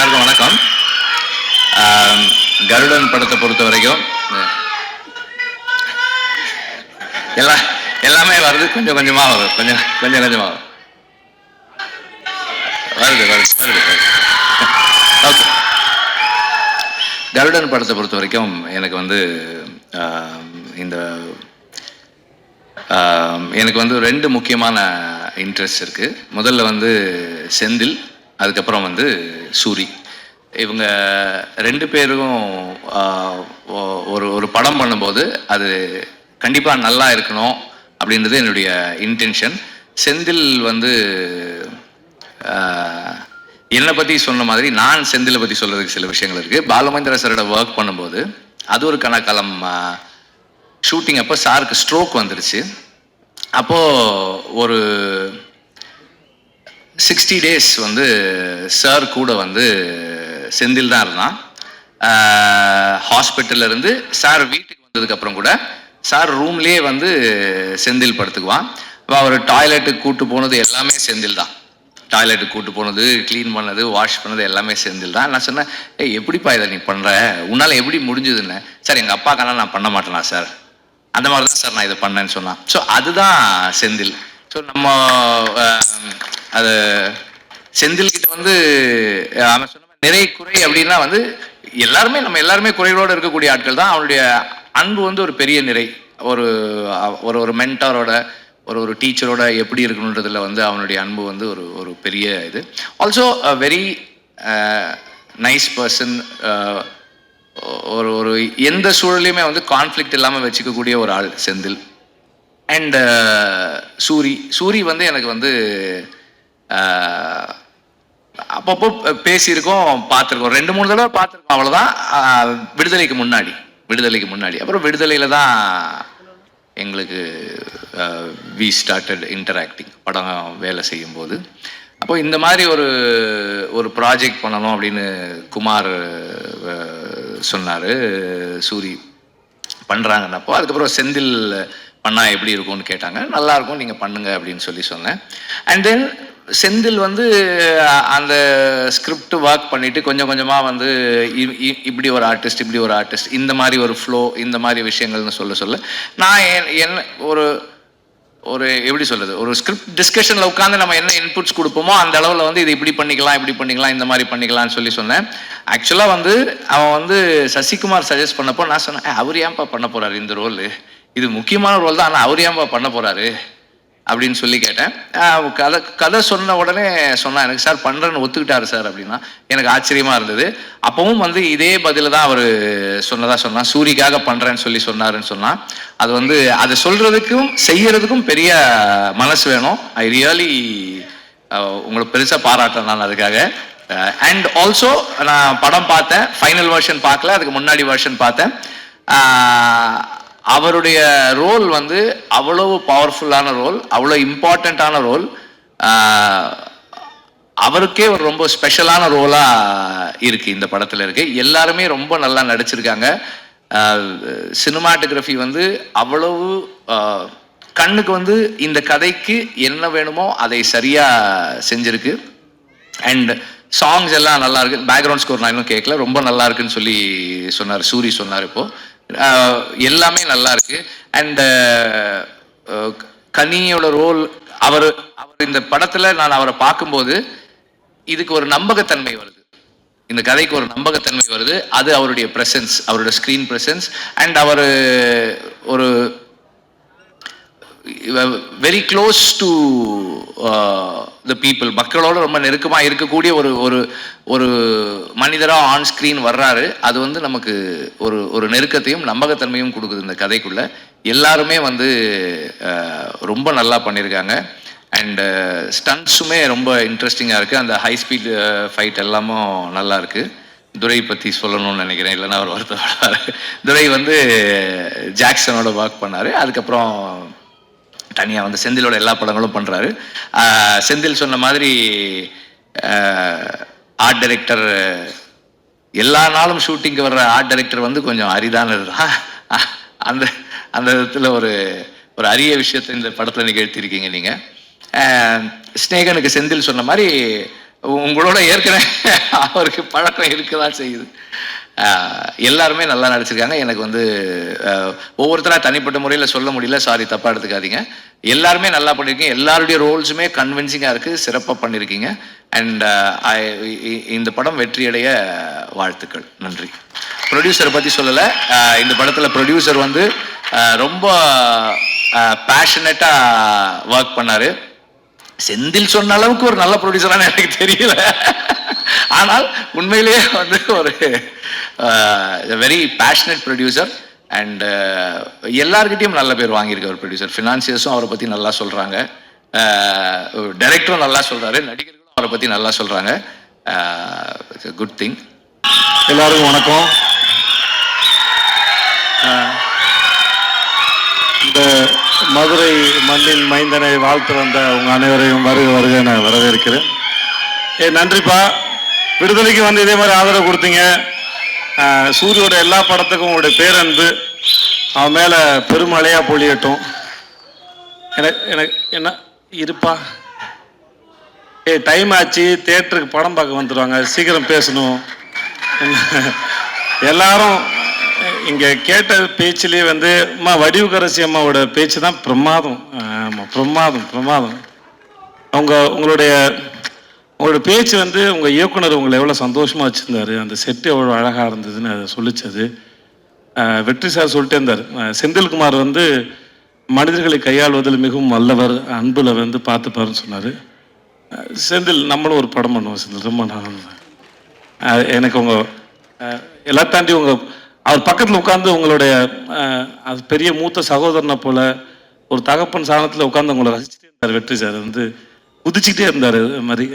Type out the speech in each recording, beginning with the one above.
எல்லாருக்கும் வணக்கம். கருடன் படத்தை பொறுத்த வரைக்கும் எல்லாமே வருது, கொஞ்சம் கொஞ்சமாக வரும், கொஞ்சம் கொஞ்சமாக வருது. ஓகே, கருடன் படத்தை பொறுத்த வரைக்கும் எனக்கு வந்து எனக்கு வந்து ரெண்டு முக்கியமான இன்ட்ரெஸ்ட் இருக்குது. முதல்ல வந்து செந்தில், அதுக்கப்புறம் வந்து சூரி. இவங்க ரெண்டு பேரும் ஒரு படம் பண்ணும்போது அது கண்டிப்பாக நல்லா இருக்கணும் அப்படின்றது என்னுடைய இன்டென்ஷன். செந்தில் வந்து என்னை பற்றி சொன்ன மாதிரி நான் செந்திலை பற்றி சொல்கிறதுக்கு சில விஷயங்கள் இருக்குது. பாலுமகேந்திரா சாரோட ஒர்க் பண்ணும்போது அது ஒரு கணக்காலம் ஷூட்டிங் அப்போ சாருக்கு ஸ்ட்ரோக் வந்துருச்சு. அப்போது ஒரு 60 days வந்து சார் கூட வந்து செந்தில் தான் இருந்தான். ஹாஸ்பிட்டல்ல இருந்து சார் வீட்டுக்கு வந்ததுக்கப்புறம் கூட சார் ரூம்லேயே வந்து செந்தில் படுத்துக்குவான். அவர் டாய்லெட்டுக்கு கூப்பிட்டு போனது எல்லாமே செந்தில் தான். டாய்லெட்டுக்கு கூப்பிட்டு போனது, க்ளீன் பண்ணது, வாஷ் பண்ணது எல்லாமே செந்தில் தான். நான் சொன்னேன், எப்படிப்பா இதை நீ பண்ணுற, உன்னால் எப்படி முடிஞ்சதுன்னு. சார் எங்கள் அப்பாக்கெல்லாம் நான் பண்ண மாட்டேனா சார், அந்த மாதிரி தான் சார் நான் இதை பண்ணேன்னு சொன்னான். ஸோ அதுதான் செந்தில். ஸோ நம்ம அது செந்தில்கிட்ட வந்து அவன் சொன்ன நிறை குறை அப்படின்னா வந்து நம்ம எல்லாருமே குறைகளோடு இருக்கக்கூடிய ஆட்கள் தான். அவனுடைய அன்பு வந்து ஒரு பெரிய நிறை. ஒரு ஒரு மென்டாரோட ஒரு டீச்சரோட எப்படி இருக்கணுன்றதுல வந்து அவனுடைய அன்பு வந்து ஒரு பெரிய இது. Also very nice person. ஒரு எந்த சூழலையுமே வந்து கான்ஃப்ளிக்ட் இல்லாமல் வச்சுக்கக்கூடிய ஒரு ஆள் செந்தில். அண்ட் சூரி வந்து எனக்கு வந்து அப்பப்போ பேசியிருக்கோம், பார்த்துருக்கோம், 2-3 தடவை பார்த்துருக்கோம், அவ்வளோதான். விடுதலைக்கு முன்னாடி அப்புறம் விடுதலையில் தான் எங்களுக்கு வி ஸ்டார்டட் இன்டராக்டிங், படம் வேலை செய்யும்போது. அப்போ இந்த மாதிரி ஒரு ப்ராஜெக்ட் பண்ணணும் அப்படின்னு குமார் சொன்னார். சூரி பண்ணுறாங்கன்னப்போ அதுக்கப்புறம் செந்தில் பண்ணால் எப்படி இருக்கும்னு கேட்டாங்க. நல்லாயிருக்கும், நீங்கள் பண்ணுங்க அப்படின்னு சொன்னேன். அண்ட் தென் செந்தில் வந்து அந்த ஸ்கிரிப்ட் ஒர்க் பண்ணிவிட்டு கொஞ்சம் கொஞ்சமாக வந்து இப்படி ஒரு ஆர்டிஸ்ட் இந்த மாதிரி ஒரு ஃப்ளோ, இந்த மாதிரி விஷயங்கள்னு சொல்ல நான் என்ன ஒரு எப்படி சொல்கிறது, ஒரு ஸ்கிரிப்ட் டிஸ்கஷனில் உட்காந்து நம்ம என்ன இன்புட்ஸ் கொடுப்போமோ அந்த அளவில் வந்து இது இப்படி பண்ணிக்கலாம், இந்த மாதிரி பண்ணிக்கலாம்னு சொன்னேன். ஆக்சுவலாக வந்து அவன் வந்து சசிகுமார் சஜஸ்ட் பண்ணப்போ நான் சொன்னேன், அவர் ஏன்பா பண்ண போகிறாரு இந்த ரோல், இது முக்கியமான ரோல் தான், ஆனால் அவர் ஏன்பா பண்ண போகிறாரு அப்படின்னு சொல்லி கேட்டேன். கதை சொன்ன உடனே சொன்னான், எனக்கு சார் பண்ணுறேன்னு ஒத்துக்கிட்டாரு சார் அப்படின்னா. எனக்கு ஆச்சரியமாக இருந்தது. அப்பவும் வந்து இதே பதில தான் அவர் சொன்னான், சூரிக்காக பண்ணுறேன்னு சொன்னாருன்னு சொன்னான். அது வந்து அதை சொல்கிறதுக்கும் செய்யறதுக்கும் பெரிய மனசு வேணும். ஐ ரியலி உங்களை பெருசாக பாராட்டேன் நான் அதுக்காக. அண்ட் ஆல்சோ நான் படம் பார்த்தேன், ஃபைனல் வெர்ஷன் பார்க்கல, அதுக்கு முன்னாடி வெர்ஷன் பார்த்தேன். அவருடைய ரோல் வந்து அவ்வளவு பவர்ஃபுல்லான ரோல், அவ்வளோ இம்பார்ட்டண்ட்டான ரோல், அவருக்கே ஒரு ரொம்ப ஸ்பெஷலான ரோலாக இருக்குது இந்த படத்தில் இருக்குது. எல்லாருமே ரொம்ப நல்லா நடிச்சிருக்காங்க. சினிமாட்டோகிராஃபி வந்து அவ்வளவு கண்ணுக்கு வந்து இந்த கதைக்கு என்ன வேணுமோ அதை சரியாக செஞ்சுருக்கு. அண்ட் சாங்ஸ் எல்லாம் நல்லா இருக்கு. பேக்ரவுண்ட் ஸ்கோர் நான் இன்னும் கேட்கல, ரொம்ப நல்லா இருக்குன்னு சொன்னார், சூரி சொன்னார். இப்போது எல்லாமே நல்லா இருக்கு. அண்ட் கனியோட ரோல், அவர் இந்த படத்துல நான் அவரை பார்க்கும்போது இதுக்கு ஒரு நம்பகத்தன்மை வருது, இந்த கதைக்கு ஒரு நம்பகத்தன்மை வருது. அது அவருடைய பிரசன்ஸ், அவருடைய ஸ்கிரீன் பிரசன்ஸ். அண்ட் அவர் ஒரு very close to the people, மக்களோட ரொம்ப நெருக்கமாக இருக்கக்கூடிய ஒரு மனிதராக ஆன் ஸ்க்ரீன் வர்றாரு. அது வந்து நமக்கு ஒரு நெருக்கத்தையும் நம்பகத்தன்மையும் கொடுக்குது இந்த கதைக்குள்ள. எல்லாருமே வந்து ரொம்ப நல்லா பண்ணியிருக்காங்க. அண்ட் ஸ்டண்ட்ஸுமே ரொம்ப இன்ட்ரெஸ்டிங்காக இருக்குது. அந்த ஹை ஸ்பீட் ஃபைட் எல்லாமும் நல்லா இருக்குது. துரை பற்றி சொல்லணும்னு நினைக்கிறேன், இல்லைன்னா அவர் வருத்தப்படுவார். துரை வந்து ஜாக்சனோட ஒர்க் பண்ணார். அதுக்கப்புறம் தனியாக வந்து செந்திலோட எல்லா படங்களும் பண்ணுறாரு. செந்தில் சொன்ன மாதிரி ஆர்ட் டைரக்டர், எல்லா நாளும் ஷூட்டிங்க்கு வர்ற ஆர்ட் டைரக்டர் வந்து கொஞ்சம் அரிதானது தான். அந்த விதத்தில் ஒரு அரிய விஷயத்தை இந்த படத்தில் நிகழ்த்தியிருக்கீங்க நீங்கள். ஸ்நேகனுக்கு செந்தில் சொன்ன மாதிரி உங்களோட ஏற்கனவே அவருக்கு பழக்கம் இருக்குதான் செய்யுது. எல்லாருமே நல்லா நடிச்சிருக்காங்க. எனக்கு வந்து ஒவ்வொருத்தராக தனிப்பட்ட முறையில் சொல்ல முடியல, சாரி தப்பாக எடுத்துக்காதீங்க. எல்லாருமே நல்லா பண்ணியிருக்கீங்க. எல்லாருடைய ரோல்ஸுமே கன்வின்சிங்காக இருக்குது, சிறப்பாக பண்ணியிருக்கீங்க. அண்ட் இந்த படம் வெற்றியடைய வாழ்த்துக்கள். நன்றி. ப்ரொடியூசரை பற்றி சொல்லலை. இந்த படத்தில் ப்ரொடியூசர் வந்து ரொம்ப பேஷனட்டாக ஒர்க் பண்ணார். செந்தில் சொன்ன அளவுக்கு ஒரு நல்ல ப்ரொடியூசரானு எனக்கு தெரியல. ஆனால் உண்மையிலேயே வந்து ஒரு வெரி பேஷனட் ப்ரொடியூசர். அண்ட் எல்லார்கிட்டையும் நல்ல பேர் வாங்கியிருக்க ஒரு ப்ரொடியூசர். ஃபினான்சியர்ஸும் அவரை பற்றி நல்லா சொல்கிறாங்க, டைரக்டரும் நல்லா சொல்கிறாரு, நடிகர்களும் அவரை பற்றி நல்லா சொல்கிறாங்க. It's a good thing. எல்லாருக்கும் வணக்கம். இந்த மதுரை மண்ணின் மைந்தனை வாழ்த்து வந்த உங்க அனைவரையும் வருக வருக நான் வரவேற்கிறேன். நன்றிப்பா. விடுதலைக்கு வந்து இதே மாதிரி ஆதரவு கொடுத்தீங்க. சூரியோட எல்லா படத்துக்கும் உங்களுடைய பேரன்பு அவன் மேல பெருமழையா பொழியட்டும். எனக்கு என்ன இருப்பா, டைம் ஆச்சு, தியேட்டருக்கு படம் பார்க்க வந்துடுவாங்க, சீக்கிரம் பேசணும். எல்லாரும் இங்கே கேட்ட பேச்சிலே வந்து அம்மா வடிவுக்கரசி அம்மாவோட பேச்சு தான் பிரமாதம். ஆமாம், பிரமாதம் பிரமாதம். உங்களுடைய பேச்சு வந்து உங்கள் இயக்குனர் உங்களை எவ்வளோ சந்தோஷமாக வச்சுருந்தாரு, அந்த செட்டு எவ்வளோ அழகாக இருந்ததுன்னு அதை சொல்லிச்சது. வெற்றி சார் சொல்லிட்டே இருந்தார், செந்தில்குமார் வந்து மனிதர்களை கையாள்வதில் மிகவும் வல்லவர், அன்பில் வந்து பார்த்துப்பாருன்னு சொன்னார். செந்தில் நம்மளும் ஒரு படம் பண்ணுவோம் செந்தில், ரொம்ப நான் எனக்கு உங்கள் எல்லா தாண்டி அவர் பக்கத்தில் உட்காந்து உங்களுடைய அது பெரிய மூத்த சகோதரனை போல ஒரு தகப்பன் சாணத்தில் உட்காந்து உங்களை ரசிச்சுட்டே இருந்தார். வெற்றி சார் வந்து குதிச்சுக்கிட்டே இருந்தார். அது மாதிரி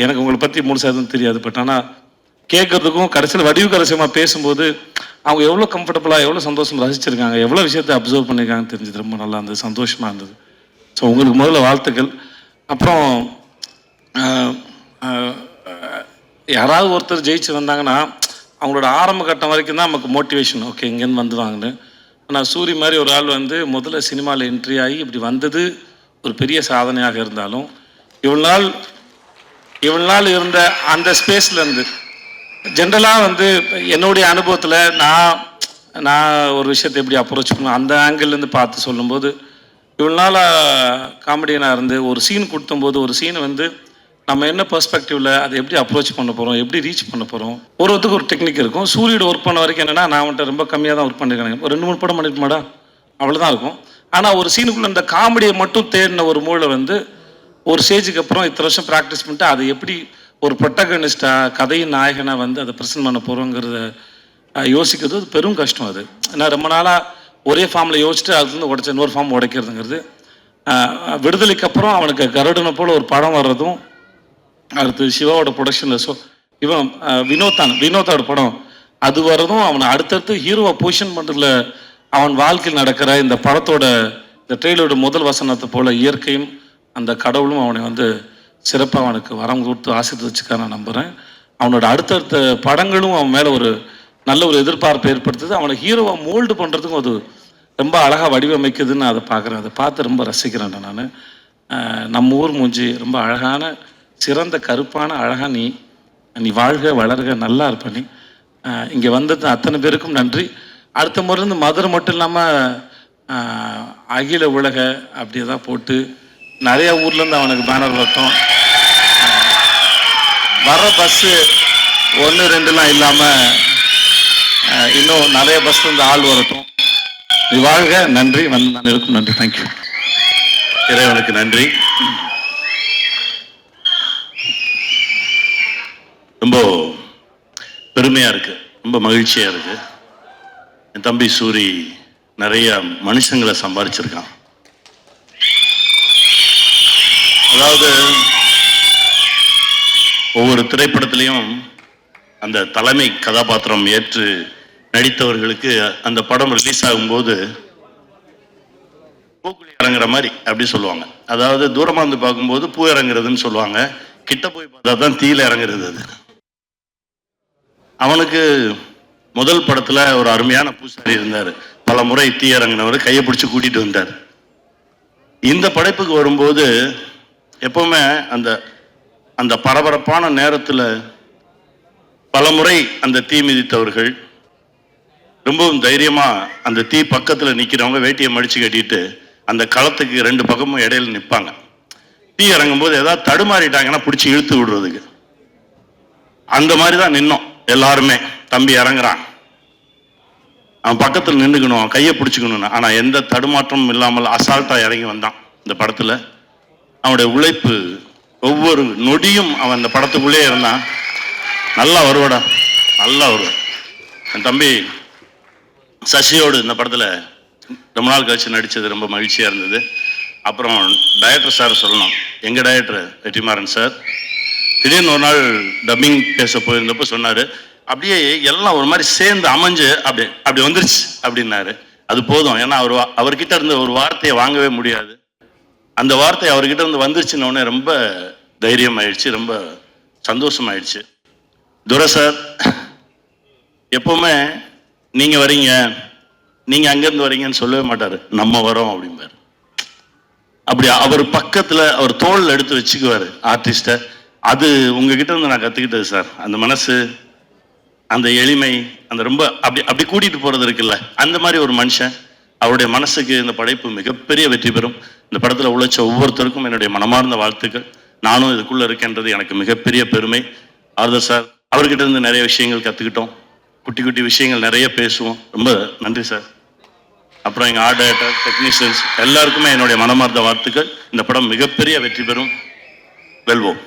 எனக்கு உங்களை பற்றி முழு சாதம் தெரியாது, பட் ஆனால் கேட்கறதுக்கும் கடைசியில் வடிவுக்கரசியமாக பேசும்போது அவங்க எவ்வளோ கம்ஃபர்டபுளாக எவ்வளோ சந்தோஷம் ரசிச்சிருக்காங்க, எவ்வளோ விஷயத்தை அப்சர்வ் பண்ணியிருக்காங்கன்னு தெரிஞ்சது. ரொம்ப நல்லா இருந்தது, சந்தோஷமாக இருந்தது. ஸோ உங்களுக்கு முதல்ல வாழ்த்துக்கள். அப்புறம் யாராவது ஒருத்தர் ஜெயிச்சு வந்தாங்கன்னா அவங்களோட ஆரம்ப கட்டம் வரைக்கும் தான் நமக்கு மோட்டிவேஷன், ஓகே இங்கேருந்து வந்துடுவாங்கன்னு. ஆனால் சூரி மாதிரி ஒரு ஆள் வந்து முதல்ல சினிமாவில் என்ட்ரி ஆகி இப்படி வந்தது ஒரு பெரிய சாதனையாக இருந்தாலும் இவ்வளோ நாள் இருந்த அந்த ஸ்பேஸ்லேருந்து ஜென்ரலாக வந்து என்னுடைய அனுபவத்தில் நான் ஒரு விஷயத்தை எப்படி அப்ரோச் பண்ணுவேன் அந்த ஆங்கிள்லேருந்து பார்த்து சொல்லும்போது, இவ்வளோ நாள் காமெடியனாக இருந்து ஒரு சீன் கொடுத்தும்போது ஒரு சீனை வந்து நம்ம என்ன பெர்ஸ்பெக்டிவில் அதை எப்படி அப்ரோச் பண்ண போகிறோம், எப்படி ரீச் பண்ண போகிறோம், ஒருத்தருக்கு ஒரு டெக்னிக் இருக்கும். சூரியோட ஒர்க் பண்ண வரைக்கும் என்னென்னா, நான் வந்துட்டு ரொம்ப கம்மியாக தான் ஒர்க் பண்ணியிருக்கேன், ஒரு 2-3 படம் பண்ணிட்டு மாடா அவ்வளோதான் இருக்கும். ஆனால் ஒரு சீனுக்குள்ளே இந்த காமெடியை மட்டும் தேடின ஒரு மூளை வந்து ஒரு ஸ்டேஜுக்கு அப்புறம் இத்தனை வருஷம் ப்ராக்டிஸ் பண்ணிட்டு அதை எப்படி ஒரு ப்ரொட்டகனிஸ்டாக கதையின் நாயகனாக வந்து அதை ப்ரெசென்ட் பண்ண போகிறோங்கிறத யோசிக்கிறது பெரும் கஷ்டம். அது நான் ரொம்ப நாளாக ஒரே ஃபார்மில் யோசிச்சுட்டு அதுலேருந்து உடைச்ச இன்னொரு ஃபார்ம் உடைக்கிறதுங்கிறது. விடுதலைக்கு அப்புறம் அவனுக்கு கருடனை போல் ஒரு படம் வர்றதும், அடுத்து சிவாவோட ப்ரொடக்ஷனில் இவன் வினோத்தோட படம் அது வர்றதும், அவனை அடுத்தடுத்து ஹீரோவை பொசிஷன் பண்ணுறதுல அவன் வாழ்க்கையில் நடக்கிற இந்த படத்தோட இந்த ட்ரெயிலரோட முதல் வசனத்தை போல இயற்கையும் அந்த கடவுளும் அவனை வந்து சிறப்பாக அவனுக்கு வரம் கொடுத்து ஆசீர்வதிச்சுக்க நான் நம்புகிறேன். அவனோட அடுத்தடுத்த படங்களும் அவன் மேலே ஒரு நல்ல ஒரு எதிர்பார்ப்பை ஏற்படுத்துது. அவனை ஹீரோவை மோல்டு பண்ணுறதுக்கும் அது ரொம்ப அழகாக வடிவமைக்குதுன்னு அதை பார்க்குறேன். அதை பார்த்து ரொம்ப ரசிக்கிறேன் நான். நம்ம ஊர் மூஞ்சி ரொம்ப அழகான சிறந்த கருப்பான அழகாக நீ வாழ்க வளர்க நல்லா இருப்ப. நீ இங்கே வந்தது அத்தனை பேருக்கும் நன்றி. அடுத்த முறையிலேருந்து மதுரை மட்டும் இல்லாமல் அகில உலக அப்படியே தான் போட்டு நிறைய ஊர்லேருந்து அவனுக்கு பேனர் வரட்டும். வர பஸ்ஸு 1-2 இல்லாமல் இன்னும் நிறைய பஸ்லேருந்து ஆள் வரட்டும். நீ வாழ்க. நன்றி. வந்து நான் இருக்கும். நன்றி. தேங்க்யூ. இறைவனுக்கு நன்றி. ரொம்ப பெருமையாக இருக்குது, ரொம்ப மகிழ்ச்சியாக இருக்குது. என் தம்பி சூரி நிறைய மனுஷங்களை சம்பாதிச்சிருக்கான். அதாவது ஒவ்வொரு திரைப்படத்திலையும் அந்த தலைமை கதாபாத்திரம் ஏற்று நடித்தவர்களுக்கு அந்த படம் ரிலீஸ் ஆகும்போது பூக்குழி இறங்குற மாதிரி அப்படி சொல்லுவாங்க. அதாவது தூரமாக இருந்து பார்க்கும்போது பூ இறங்குறதுன்னு சொல்லுவாங்க, கிட்ட போய் பார்த்தா தான் தீயில இறங்குறது. அது அவனுக்கு முதல் படத்தில் ஒரு அருமையான பூசாரி இருந்தார், பல முறை தீ இறங்கினவர், கையை பிடிச்சி கூட்டிகிட்டு வந்தார். இந்த படைப்புக்கு வரும்போது எப்பவுமே அந்த அந்த பரபரப்பான நேரத்தில் பலமுறை அந்த தீ மிதித்தவர்கள் ரொம்பவும் தைரியமா அந்த தீ பக்கத்தில் நிற்கிறவங்க வேட்டியை மடிச்சு கட்டிட்டு அந்த களத்துக்கு 2 பக்கமும் இடையில நிற்பாங்க. தீ இறங்கும் போது ஏதாவது தடுமாறிட்டாங்கன்னா பிடிச்சி இழுத்து விடுறதுக்கு. அந்த மாதிரி தான் நின்னோம் எல்லாருமே. தம்பி இறங்குறான், அவன் பக்கத்தில் நின்றுக்கணும், அவன் கையை பிடிச்சிக்கணும்னு. ஆனால் எந்த தடுமாற்றமும் இல்லாமல் அசால்ட்டாக இறங்கி வந்தான். இந்த படத்தில் அவனுடைய உழைப்பு ஒவ்வொரு நொடியும் அவன் அந்த படத்துக்குள்ளே இருந்தான். நல்லா வருவாடா, நல்லா வருவான். என் தம்பி சசியோடு இந்த படத்தில் ரொம்ப நாள் கழிச்சு நடித்தது ரொம்ப மகிழ்ச்சியாக இருந்தது. அப்புறம் டைரக்டர் சார் சொல்லணும், எங்கள் டைரக்டர் வெற்றிமாறன் சார் திடீர்னு ஒரு நாள் டப்பிங் பேச போயிருந்தப்போ சொன்னார், அப்படியே எல்லாம் ஒரு மாதிரி சேர்ந்து அமைஞ்சு அப்படி வந்துருச்சு அப்படின்னாரு. அது போதும், ஏன்னா அவர்கிட்ட இருந்து ஒரு வார்த்தையை வாங்கவே முடியாது. அந்த வார்த்தை அவர்கிட்ட இருந்து வந்துருச்சுன்னொடனே ரொம்ப தைரியம் ஆயிடுச்சு, ரொம்ப சந்தோஷமாயிடுச்சு. துரை சார் எப்பவுமே நீங்கள் வரீங்க, நீங்கள் அங்கேருந்து வரீங்கன்னு சொல்லவே மாட்டார், நம்ம வரோம் அப்படிம்பார். அப்படி அவர் பக்கத்தில் அவர் தோளில் எடுத்து வச்சுக்குவார் ஆர்டிஸ்ட்டை. அது உங்ககிட்ட இருந்து நான் கற்றுக்கிட்டது சார். அந்த மனசு, அந்த எளிமை, அந்த ரொம்ப அப்படி கூட்டிகிட்டு போகிறது இருக்குல்ல, அந்த மாதிரி ஒரு மனுஷன். அவருடைய மனசுக்கு இந்த படைப்பு மிகப்பெரிய வெற்றி பெறும். இந்த படத்தில் உழைச்ச ஒவ்வொருத்தருக்கும் என்னுடைய மனமார்ந்த வாழ்த்துக்கள். நானும் இதுக்குள்ளே இருக்கேன்றது எனக்கு மிகப்பெரிய பெருமை. ஆறுதல் சார், அவர்கிட்ட இருந்து நிறைய விஷயங்கள் கற்றுக்கிட்டோம். குட்டி குட்டி விஷயங்கள் நிறைய பேசுவோம். ரொம்ப நன்றி சார். அப்புறம் எங்கள் ஆர்ட் டைரக்டர், டெக்னீஷியன்ஸ் எல்லாருக்குமே என்னுடைய மனமார்ந்த வாழ்த்துக்கள். இந்த படம் மிகப்பெரிய வெற்றி பெறும். வெல்வோம்.